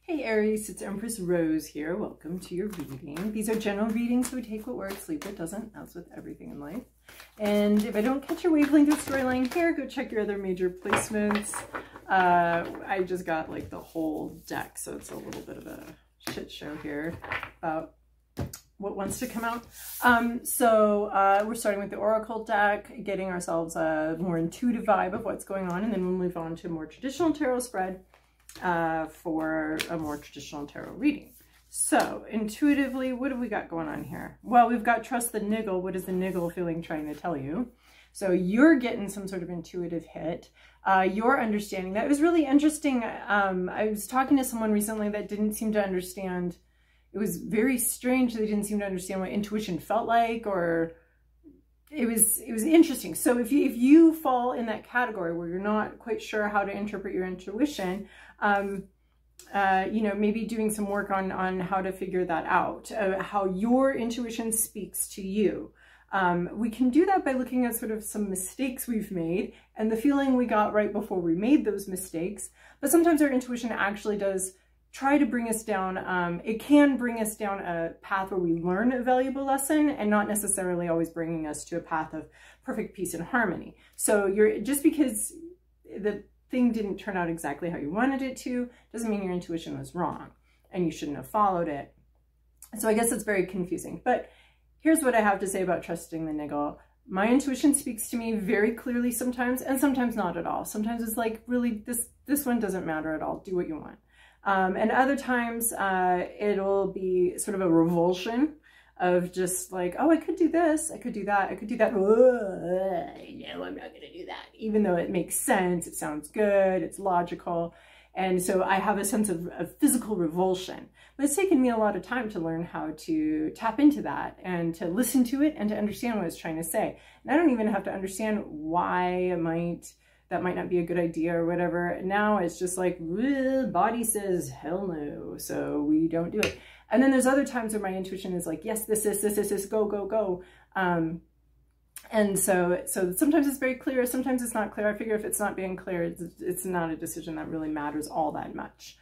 Hey Aries, it's Empress Rose here. Welcome to your reading. These are general readings, so we take what works, leave what doesn't, as with everything in life. And if I don't catch your wavelength or storyline here, go check your other major placements. I just got like the whole deck, so it's a little bit of a shit show here about what wants to come out. We're starting with the Oracle deck, getting ourselves a more intuitive vibe of what's going on, and then we'll move on to a more traditional tarot spread for a more traditional tarot reading. So intuitively, what have we got going on here? Well, we've got trust the niggle. What is the niggle feeling trying to tell you? So you're getting some sort of intuitive hit. You're understanding that. It was really interesting. I was talking to someone recently that didn't seem to understand. It was very strange. They didn't seem to understand what intuition felt like, or it was interesting. So if you fall in that category where you're not quite sure how to interpret your intuition, you know, maybe doing some work on how to figure that out, how your intuition speaks to you. We can do that by looking at sort of some mistakes we've made and the feeling we got right before we made those mistakes. But sometimes our intuition actually does try to bring us down. It can bring us down a path where we learn a valuable lesson, and not necessarily always bringing us to a path of perfect peace and harmony. So just because the thing didn't turn out exactly how you wanted it to, doesn't mean your intuition was wrong and you shouldn't have followed it. So I guess it's very confusing. But here's what I have to say about trusting the niggle. My intuition speaks to me very clearly sometimes, and sometimes not at all. Sometimes it's like, really, this one doesn't matter at all. Do what you want. And other times it'll be sort of a revulsion of just like, oh, I could do this, I could do that, I could do that. No, I'm not going to do that. Even though it makes sense, it sounds good, it's logical. And so I have a sense of physical revulsion. But it's taken me a lot of time to learn how to tap into that and to listen to it and to understand what it's trying to say. And I don't even have to understand why that might not be a good idea or whatever. Now it's just like, body says hell no, so we don't do it. And then there's other times where my intuition is like, yes, this, go, go, go. And so sometimes it's very clear, sometimes it's not clear. I figure if it's not being clear, it's not a decision that really matters all that much.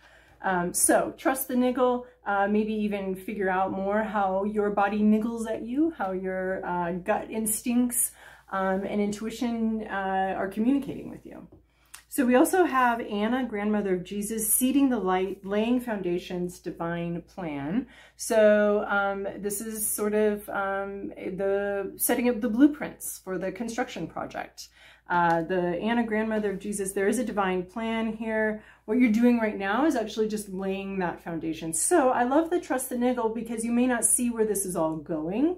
So trust the niggle, maybe even figure out more how your body niggles at you, how your gut instincts and intuition are communicating with you. So we also have Anna, grandmother of Jesus, seeding the light, laying foundations, divine plan. So this is sort of the setting up the blueprints for the construction project. The Anna, grandmother of Jesus, there is a divine plan here. What you're doing right now is actually just laying that foundation. So I love the trust the niggle, because you may not see where this is all going,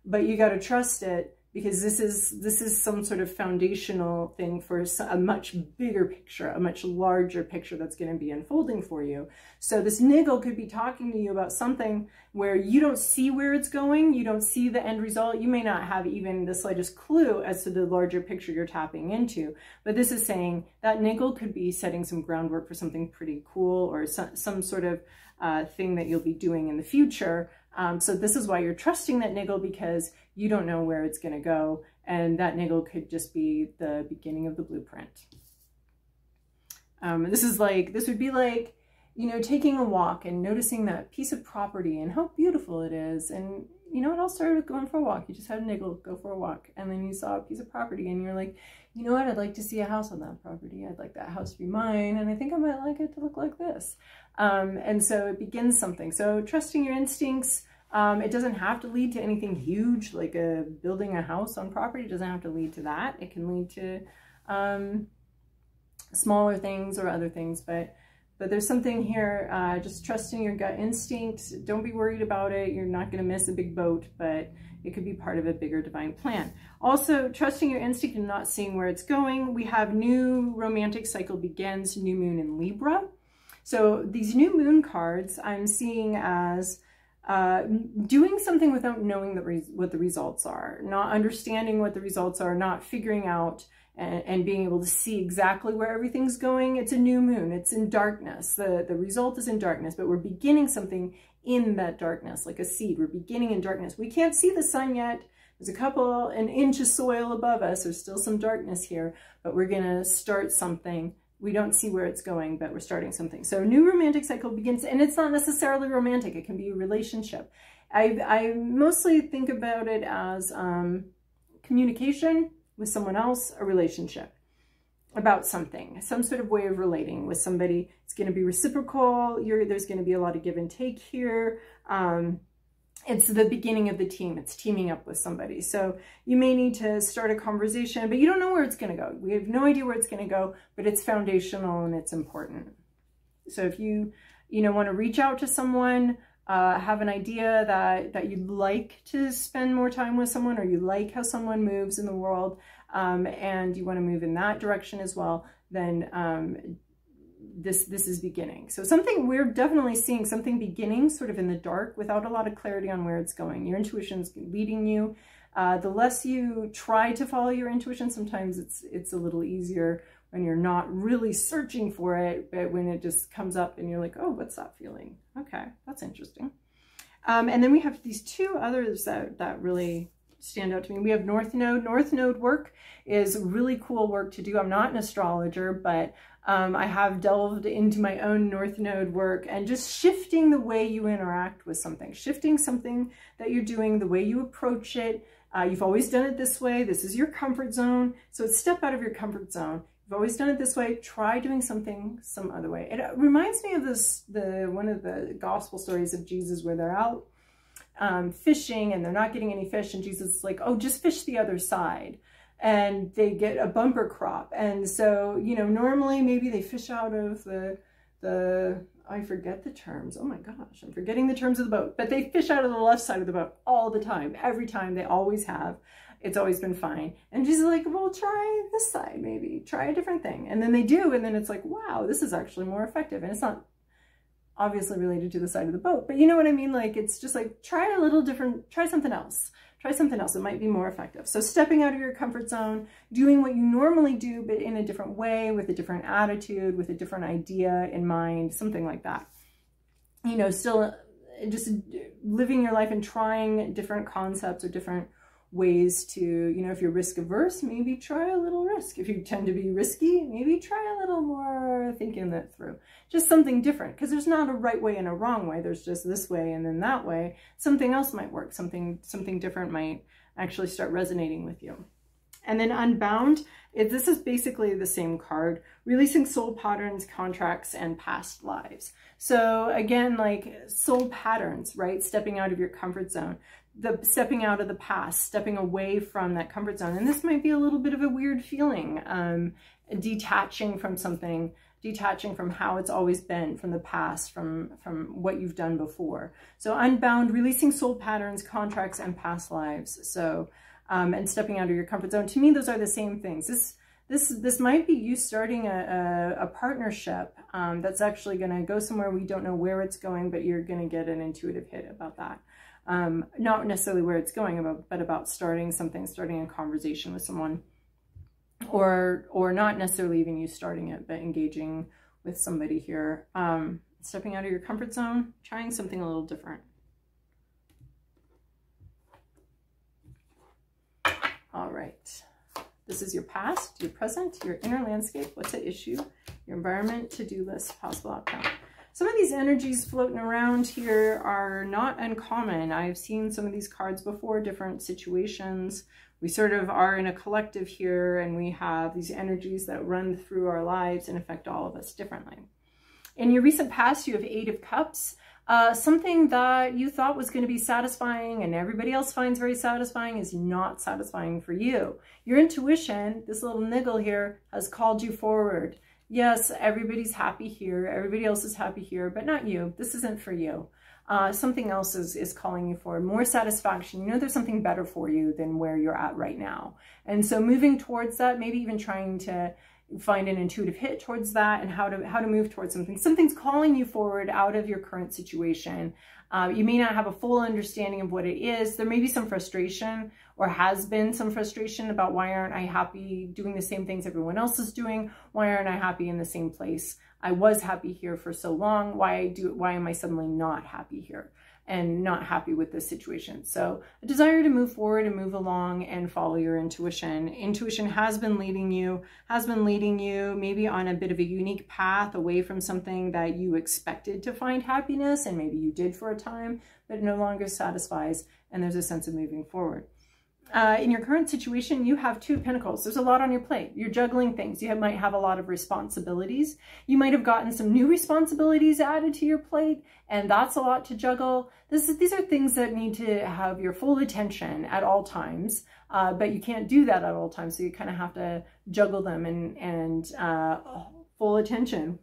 but you got to trust it, because this is some sort of foundational thing for a much bigger picture, a much larger picture that's going to be unfolding for you. So this niggle could be talking to you about something where you don't see where it's going, you don't see the end result, you may not have even the slightest clue as to the larger picture you're tapping into. But this is saying that niggle could be setting some groundwork for something pretty cool, or some sort of thing that you'll be doing in the future. So this is why you're trusting that niggle, because you don't know where it's going to go, and that niggle could just be the beginning of the blueprint. This would be like, you know, taking a walk and noticing that piece of property and how beautiful it is. And you know, it all started with going for a walk. You just had a niggle, go for a walk, and then you saw a piece of property and you're like, you know what, I'd like to see a house on that property. I'd like that house to be mine, and I think I might like it to look like this. And so it begins something. So trusting your instincts. It doesn't have to lead to anything huge, like building a house on property. It doesn't have to lead to that. It can lead to smaller things or other things, but there's something here, just trusting your gut instinct. Don't be worried about it. You're not going to miss a big boat, but it could be part of a bigger divine plan. Also, trusting your instinct and not seeing where it's going. We have new romantic cycle begins, new moon in Libra. So these new moon cards I'm seeing as doing something without knowing what the results are, not understanding what the results are, not figuring out and being able to see exactly where everything's going. It's a new moon. It's in darkness. The result is in darkness, but we're beginning something in that darkness, like a seed. We're beginning in darkness. We can't see the sun yet. There's an inch of soil above us. There's still some darkness here, but we're going to start something we don't see where it's going, but we're starting something. So new romantic cycle begins, and it's not necessarily romantic. It can be a relationship. I mostly think about it as communication with someone else, a relationship about something, some sort of way of relating with somebody. It's going to be reciprocal. There's going to be a lot of give and take here. It's the beginning of the team. It's teaming up with somebody. So you may need to start a conversation, but you don't know where it's going to go. We have no idea where it's going to go, but it's foundational and it's important. So if you want to reach out to someone, have an idea that you'd like to spend more time with someone, or you like how someone moves in the world, and you want to move in that direction as well, then this is beginning. So we're definitely seeing something beginning sort of in the dark without a lot of clarity on where it's going. Your intuition's leading you. The less you try to follow your intuition, sometimes it's a little easier when you're not really searching for it, but when it just comes up and you're like, oh, what's that feeling? Okay, that's interesting. And then we have these two others that really stand out to me. We have North Node. North Node work is really cool work to do. I'm not an astrologer, but I have delved into my own North Node work, and just shifting the way you interact with something, shifting something that you're doing, the way you approach it. You've always done it this way. This is your comfort zone. So step out of your comfort zone. You've always done it this way. Try doing something some other way. It reminds me of one of the gospel stories of Jesus, where they're out fishing and they're not getting any fish, and Jesus is like, oh, just fish the other side, and they get a bumper crop. And so, normally maybe they fish out of the I forget the terms. Oh my gosh, I'm forgetting the terms of the boat, but they fish out of the left side of the boat all the time, every time. They always have. It's always been fine. And Jesus is like, well, try this side, maybe try a different thing. And then they do, and then it's like, wow, this is actually more effective. And it's not obviously related to the side of the boat, but you know what I mean? Like, it's just like, try a little different, try something else. Try something else. It might be more effective. So stepping out of your comfort zone, doing what you normally do, but in a different way, with a different attitude, with a different idea in mind, something like that. Still just living your life and trying different concepts or different ways to, if you're risk averse, maybe try a little risk. If you tend to be risky, maybe try a little more thinking that through. Just something different, because there's not a right way and a wrong way. There's just this way and then that way. Something else might work. Something different might actually start resonating with you. And then Unbound, this is basically the same card, releasing soul patterns, contracts, and past lives. So again, like soul patterns, right? Stepping out of your comfort zone, stepping out of the past, stepping away from that comfort zone. And this might be a little bit of a weird feeling, detaching from something, detaching from how it's always been, from the past, from what you've done before. So Unbound, releasing soul patterns, contracts, and past lives. So, and stepping out of your comfort zone. To me, those are the same things. This might be you starting a partnership that's actually going to go somewhere. We don't know where it's going, but you're going to get an intuitive hit about that. Not necessarily where it's going, but about starting something, starting a conversation with someone, or not necessarily even you starting it, but engaging with somebody here. Stepping out of your comfort zone, trying something a little different. All right. This is your past, your present, your inner landscape, what's at issue, your environment, to-do list, possible outcome. Some of these energies floating around here are not uncommon. I've seen some of these cards before, different situations. We sort of are in a collective here, and we have these energies that run through our lives and affect all of us differently. In your recent past, you have 8 of Cups. Something that you thought was going to be satisfying and everybody else finds very satisfying is not satisfying for you. Your intuition, this little niggle here, has called you forward. Yes, everybody's happy here. Everybody else is happy here, but not you. This isn't for you. Something else is calling you forward. More satisfaction. There's something better for you than where you're at right now. And so moving towards that, maybe even trying to find an intuitive hit towards that, and how to move towards something. Something's calling you forward out of your current situation. You may not have a full understanding of what it is. There may be some frustration, or has been some frustration about, why aren't I happy doing the same things everyone else is doing? Why aren't I happy in the same place? I was happy here for so long. Why am I suddenly not happy here? and not happy with this situation. So a desire to move forward and move along and follow your intuition. Intuition has been leading you maybe on a bit of a unique path away from something that you expected to find happiness, and maybe you did for a time, but it no longer satisfies, and there's a sense of moving forward. In your current situation, you have 2 pentacles. There's a lot on your plate. You're juggling things. You might have a lot of responsibilities. You might have gotten some new responsibilities added to your plate, and that's a lot to juggle. These are things that need to have your full attention at all times, but you can't do that at all times, so you kind of have to juggle them and full attention,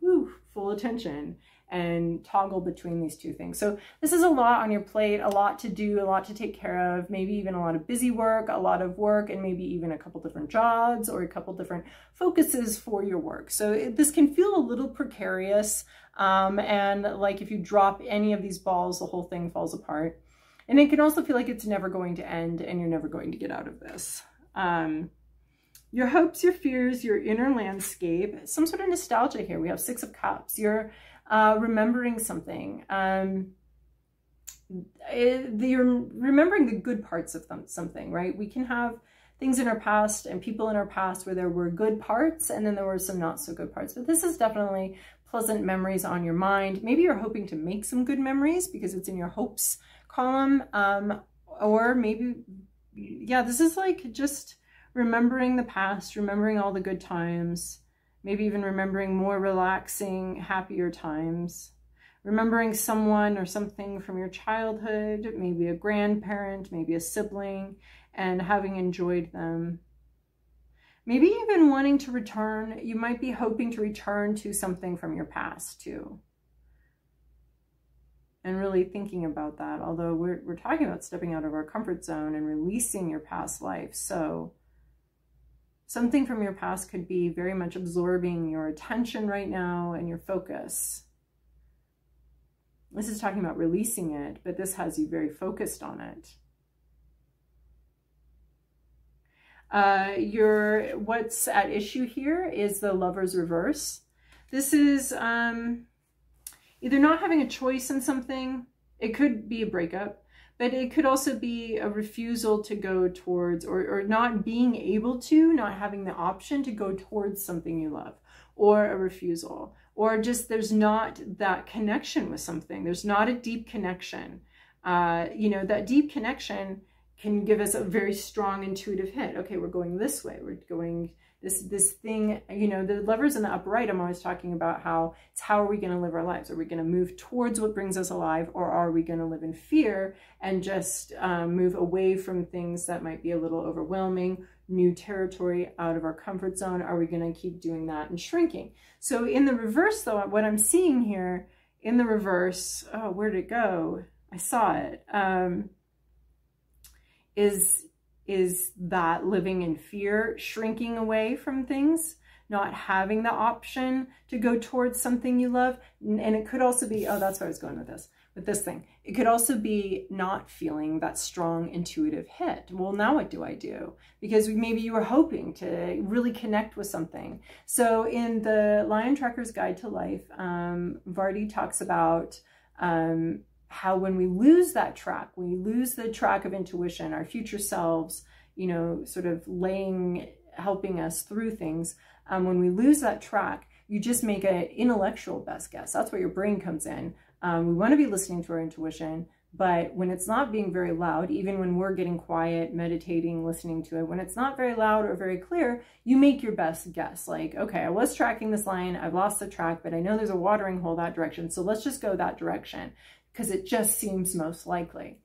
full attention, and toggle between these 2 things. So this is a lot on your plate, a lot to do, a lot to take care of, maybe even a lot of busy work, a lot of work, and maybe even a couple different jobs or a couple different focuses for your work. So this can feel a little precarious, and like if you drop any of these balls, the whole thing falls apart. And it can also feel like it's never going to end and you're never going to get out of this. Your hopes, your fears, your inner landscape, some sort of nostalgia here. We have 6 of Cups. You're remembering something. You're remembering the good parts of something, right? We can have things in our past and people in our past where there were good parts and then there were some not so good parts. But this is definitely pleasant memories on your mind. Maybe you're hoping to make some good memories because it's in your hopes column. Or maybe, yeah, this is like just remembering the past, remembering all the good times. Maybe even remembering more relaxing, happier times. Remembering someone or something from your childhood, maybe a grandparent, maybe a sibling, and having enjoyed them. Maybe even wanting to return. You might be hoping to return to something from your past too. And really thinking about that, although we're talking about stepping out of our comfort zone and releasing your past life. So something from your past could be very much absorbing your attention right now and your focus. This is talking about releasing it, but this has you very focused on it. What's at issue here is the Lover's reverse. This is either not having a choice in something. It could be a breakup. But it could also be a refusal to go towards, or not being able to, not having the option to go towards something you love, or a refusal, or just there's not that connection with something. There's not a deep connection. You know, that deep connection can give us a very strong intuitive hit. Okay, we're going this way. We're going this thing, you know, the Lovers in the upright, I'm always talking about how are we going to live our lives? Are we going to move towards what brings us alive, or are we going to live in fear and just move away from things that might be a little overwhelming, new territory, out of our comfort zone? Are we going to keep doing that and shrinking? So in the reverse though, what I'm seeing here in the reverse, oh, where'd it go? I saw it, is that living in fear, shrinking away from things, not having the option to go towards something you love. And it could also be, oh, that's where I was going with this thing. It could also be not feeling that strong intuitive hit. Well, now what do I do? Because maybe you were hoping to really connect with something. So in the Lion Tracker's Guide to Life, Vardy talks about how when we lose that track, we lose the track of intuition, our future selves, you know, sort of helping us through things. When we lose that track, you just make an intellectual best guess. That's where your brain comes in. We want to be listening to our intuition, but when it's not being very loud, even when we're getting quiet, meditating, listening to it, when it's not very loud or very clear, you make your best guess. Like, okay, I was tracking this lion, I've lost the track, but I know there's a watering hole that direction, so let's just go that direction, because it just seems most likely.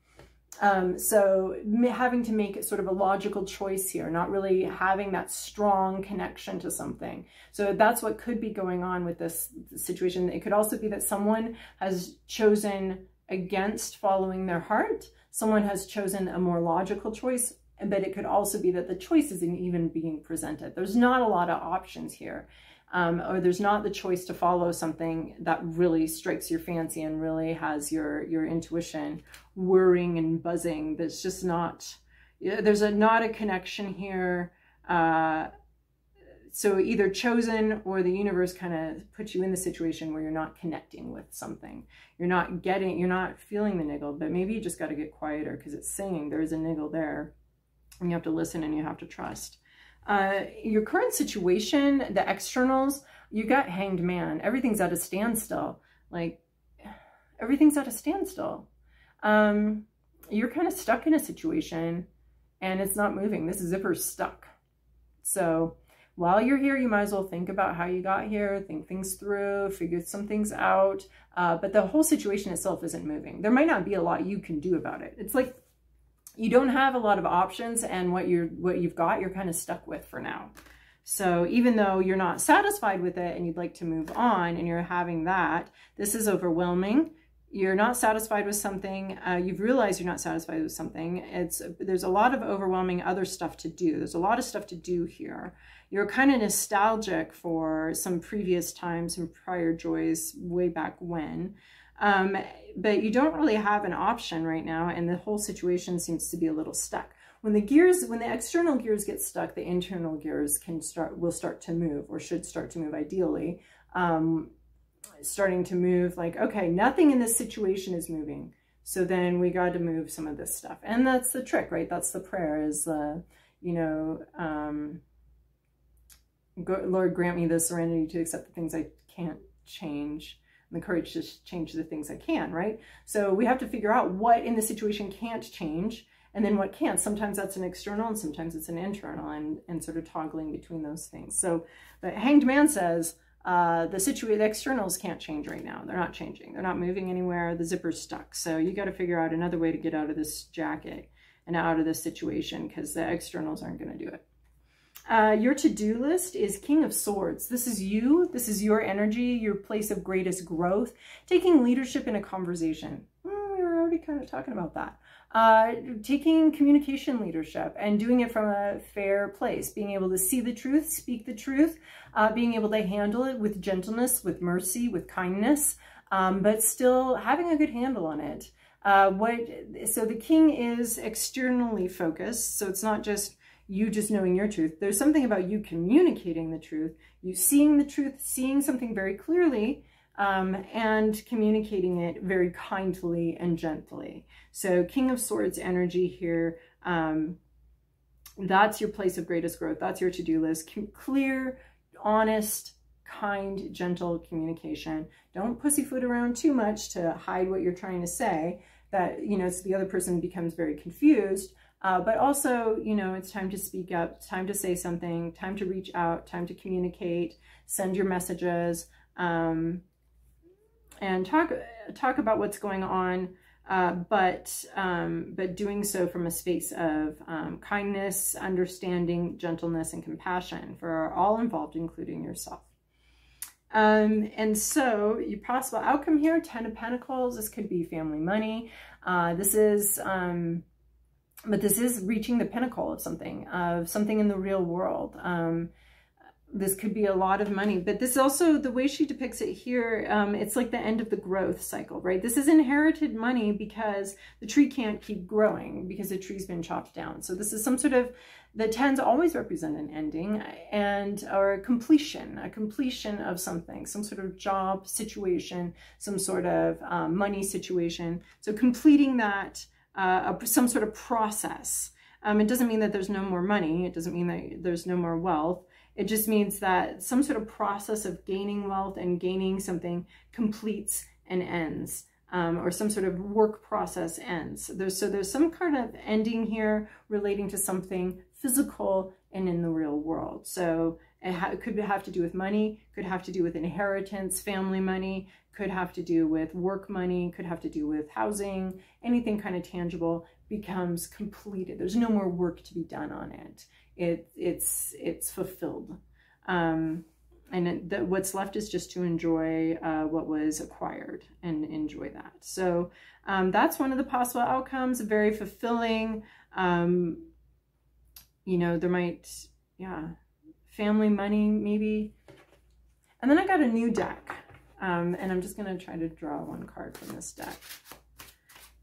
So having to make it sort of a logical choice here, not really having that strong connection to something. So that's what could be going on with this situation. It could also be that someone has chosen against following their heart. Someone has chosen a more logical choice, but it could also be that the choice isn't even being presented. There's not a lot of options here. Or there's not the choice to follow something that really strikes your fancy and really has your intuition whirring and buzzing. There's just not, there's not a connection here. so either chosen or the universe kind of puts you in the situation where you're not connecting with something. You're not feeling the niggle, but maybe you just got to get quieter because it's saying there's a niggle there and you have to listen and you have to trust. Your current situation, the externals, you got Hanged Man. Everything's at a standstill. Like, everything's at a standstill. You're kind of stuck in a situation and it's not moving. This zipper's stuck. So while you're here, you might as well think about how you got here, think things through, figure some things out. But the whole situation itself isn't moving. There might not be a lot you can do about it. It's like you don't have a lot of options, and what you've got, you're kind of stuck with for now. So even though you're not satisfied with it and you'd like to move on and you're having that, this is overwhelming. You're not satisfied with something. You've realized you're not satisfied with something. There's a lot of overwhelming other stuff to do. There's a lot of stuff to do here. You're kind of nostalgic for some previous times, some prior joys way back when. But you don't really have an option right now, and the whole situation seems to be a little stuck. When the external gears get stuck, the internal gears will start to move, or should start to move ideally. Starting to move, like, okay, nothing in this situation is moving. So then we got to move some of this stuff. And that's the trick, right? That's the prayer is, you know, Lord, grant me the serenity to accept the things I can't change, and the courage to change the things I can, right? So we have to figure out what in the situation can't change, and then what can. Sometimes that's an external and sometimes it's an internal, and sort of toggling between those things. So the Hanged Man says, the externals can't change right now. They're not changing. They're not moving anywhere. The zipper's stuck. So you got to figure out another way to get out of this jacket and out of this situation, because the externals aren't going to do it. Your to-do list is King of Swords. This is you. This is your energy, your place of greatest growth. Taking leadership in a conversation. We were already kind of talking about that. Taking communication leadership and doing it from a fair place. Being able to see the truth, speak the truth, being able to handle it with gentleness, with mercy, with kindness, but still having a good handle on it. So the king is externally focused. So it's not just you just knowing your truth. There's something about you communicating the truth, you seeing the truth, seeing something very clearly, and communicating it very kindly and gently. So King of Swords energy here, that's your place of greatest growth. That's your to-do list. Clear, honest, kind, gentle communication. Don't pussyfoot around too much to hide what you're trying to say, that, you know, so the other person becomes very confused. But also, you know, it's time to speak up, it's time to say something, time to reach out, time to communicate, send your messages, and talk about what's going on, but doing so from a space of kindness, understanding, gentleness, and compassion for all involved, including yourself. And so your possible outcome here, 10 of Pentacles, this could be family money. But this is reaching the pinnacle of something in the real world. This could be a lot of money, but this also, the way she depicts it here, it's like the end of the growth cycle, right? This is inherited money because the tree can't keep growing because the tree's been chopped down. So this is some sort of, the 10s always represent an ending or a completion of something, some sort of job situation, some sort of money situation. So completing that, some sort of process. It doesn't mean that there's no more money. It doesn't mean that there's no more wealth. It just means that some sort of process of gaining wealth and gaining something completes and ends, or some sort of work process ends. So there's some kind of ending here relating to something physical and in the real world. So it could have to do with money, could have to do with inheritance, family money, could have to do with work money, could have to do with housing, anything kind of tangible becomes completed. There's no more work to be done on it. It's fulfilled. What's left is just to enjoy what was acquired and enjoy that. So that's one of the possible outcomes, very fulfilling. You know, there might, family money maybe. And then I got a new deck. And I'm just going to try to draw one card from this deck.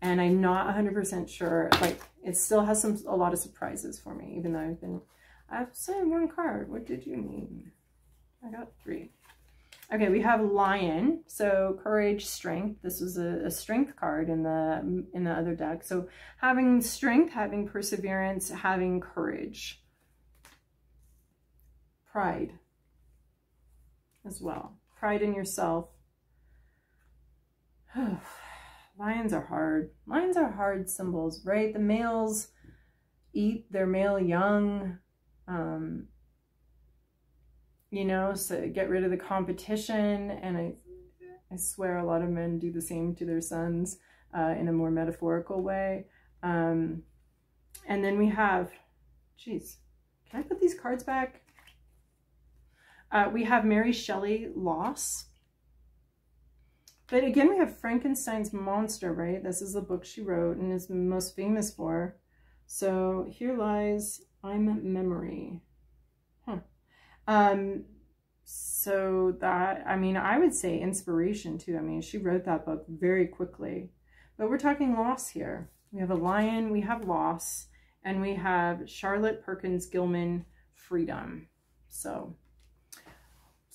And I'm not 100% sure, like, it still has a lot of surprises for me, even though I've said one card. What did you mean? I got 3. Okay, we have Lion. So courage, strength. This was a strength card in the other deck. So having strength, having perseverance, having courage. Pride as well. Pride in yourself. Lions are hard. Lions are hard symbols, right? The males eat their male young. You know, so get rid of the competition. And I swear a lot of men do the same to their sons in a more metaphorical way. And then we have, geez, can I put these cards back? We have Mary Shelley, Loss. But again, we have Frankenstein's monster, right? This is the book she wrote and is most famous for. So here lies, I'm memory. So that, I mean, I would say inspiration too. I mean, she wrote that book very quickly, but we're talking loss here. We have a lion, we have loss, and we have Charlotte Perkins Gilman, freedom. So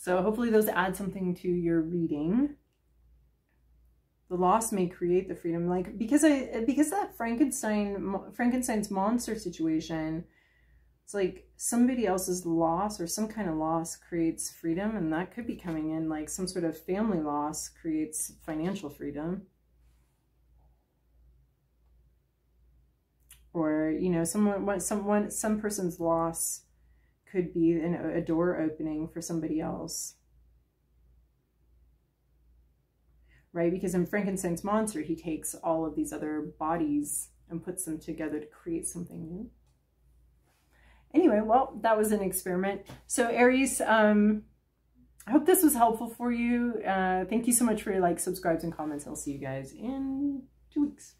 hopefully those add something to your reading. The loss may create the freedom, like, because that Frankenstein's monster situation, it's like somebody else's loss or some kind of loss creates freedom, and that could be coming in like some sort of family loss creates financial freedom. Or, you know, some person's loss could be a door opening for somebody else. Right? Because in Frankenstein's monster, he takes all of these other bodies and puts them together to create something new. Anyway, well, that was an experiment. So Aries, I hope this was helpful for you. Thank you so much for your likes, subscribes, and comments. I'll see you guys in 2 weeks.